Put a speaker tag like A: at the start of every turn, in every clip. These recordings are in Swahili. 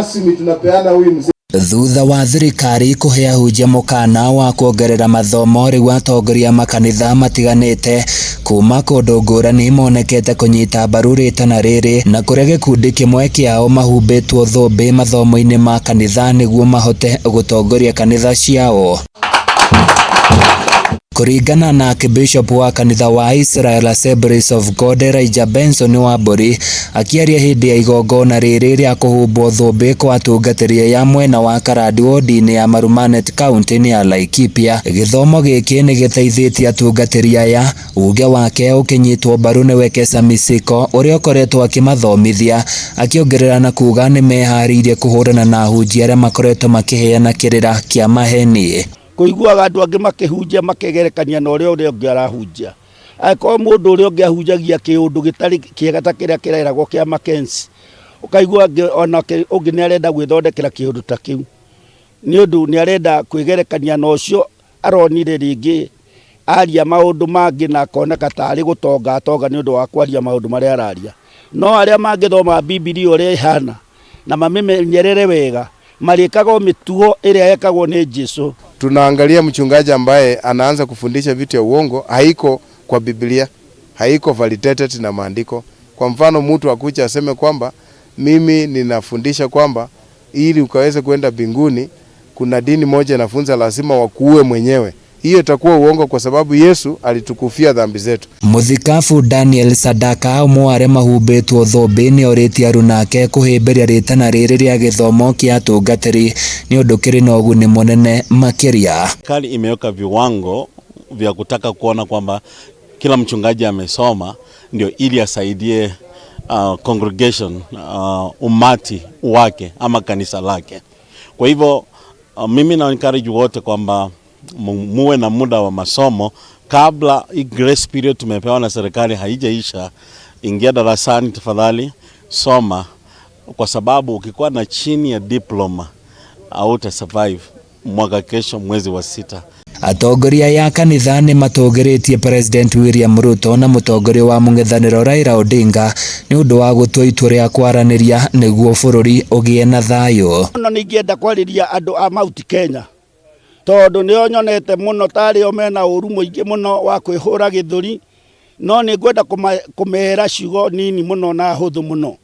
A: Tunapeana huyu mzee.
B: Thutha wa thirikari kuhea hunjia mukana wa kuongerera mathomo riu atongoria makanitha matiganite kuma kundu ngurani monekete kunyita mbaru ritana riri na kuria gikundi kimwe kiao mahumbitwo thumbi mathomo-ini ma kanitha niguo mahote gutongoria kanitha ciao. Kuringana na Archbishop wa kanitha wa Israel Assemblies of God Elijah Benson Wamburi akiaria hindi ya igongona riri ria kuhumbwo thumbi kwa atungatĩri ya mwena wa Karandi wodi-ini ya Marumanet kaunti-ini ya Laikipia. Githomo giki ni giteithitie atungatĩri aya, uge wake ukinyitwo mbaru ni Wekesa Misiko uria ukoretwo akimathomithia, akiongerera na kuga ni mehariirie kuhurana na ahunjia aria makoretwo makiheana kirira kia maheni.
C: Kuiguaga andu angi makihunjia makegerekania na uria ungi arahunjia. Akorwo mundu uria ungi ahunjagia kiundu gitari kiega ta kiria kireragwo kia Mackenzie, ukaigua ona ungi ni arenda gwithondekera kiundu ta kiu, ni undu ni arenda kwigerekania na ucio aronire ringi aria maundu mangi na akoneka tari gutonga ni undu wa kwaria maundu maria araria. No aria mangithoma Biblia uria ihana na mamimenyerere wega marikago mituo iria yekagwo ni Jesu.
A: Tunaangalia mchungaji ambaye anaanza kufundisha vitu ya uongo, haiko kwa Biblia, haiko validated na maandiko. Kwa mfano mtu akuja aseme kwamba mimi ninafundisha kwamba ili ukaweze kwenda mbinguni kuna dini moja inafunza lazima wakuue mwenyewe. Hiyo itakuwa uongo kwa sababu Yesu alitukufia dhambi zetu.
B: Muthikafu Daniel Sadaka umwe mahumbitwo thumbi ni oritie arunake kuhimbiria ritana riri ria githomo kia atungatĩri ni undu kiri na uguni munene makiria.
D: Serikali imeweka viwango vya kutaka kuona kwamba kila mchungaji amesoma ndio ili asaidie congregation umati wake ama kanisa lake. Kwa hivyo mimi na encourage wote kwamba muwe na muda wa masomo kabla grace period tumepewa na serikali haijaisha. Ingia darasani tafadhali, soma, kwa sababu ukikuwa na chini ya diploma auta survive mwaka kesho mwezi wa 6.
B: Atongoria ya kanitha ni matũgĩrĩtie President William Ruto na mũtongoria wa mũng'ethanĩro Raila Odinga ni undu wa gutua itua ria kwaraniria niguo bũrũri ũgĩe na thayũ.
C: No ningienda kwariria andu a Mount Kenya tondu nio nyonete muno tari o mena uru muingi muno wa kwihura githuri, no ni ngwenda kumera ciugo nini muno na huthu muno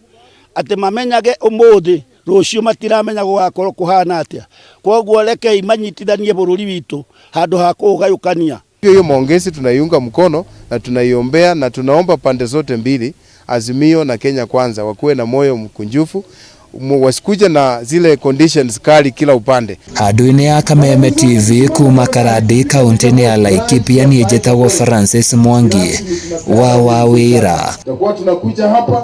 C: ati mamenyage umuthi rucio matiramenya gugakorwo kuhana atia. Koguo rekei manyitithanie bururi witu handu ha kugayukania.
A: Hiyo maongezi tunaiunga mkono na tunaiombea na tunaomba pande zote mbili, Azimio na Kenya Kwanza, wakuwe na moyo mkunjufu, wasikuje na zile conditions kali kila upande.
B: Handu-ini ya Kameme TV kuma Karandi kaunti-ini ya Laikipia ni njĩtagwo Francis Mwangi wa Wawira.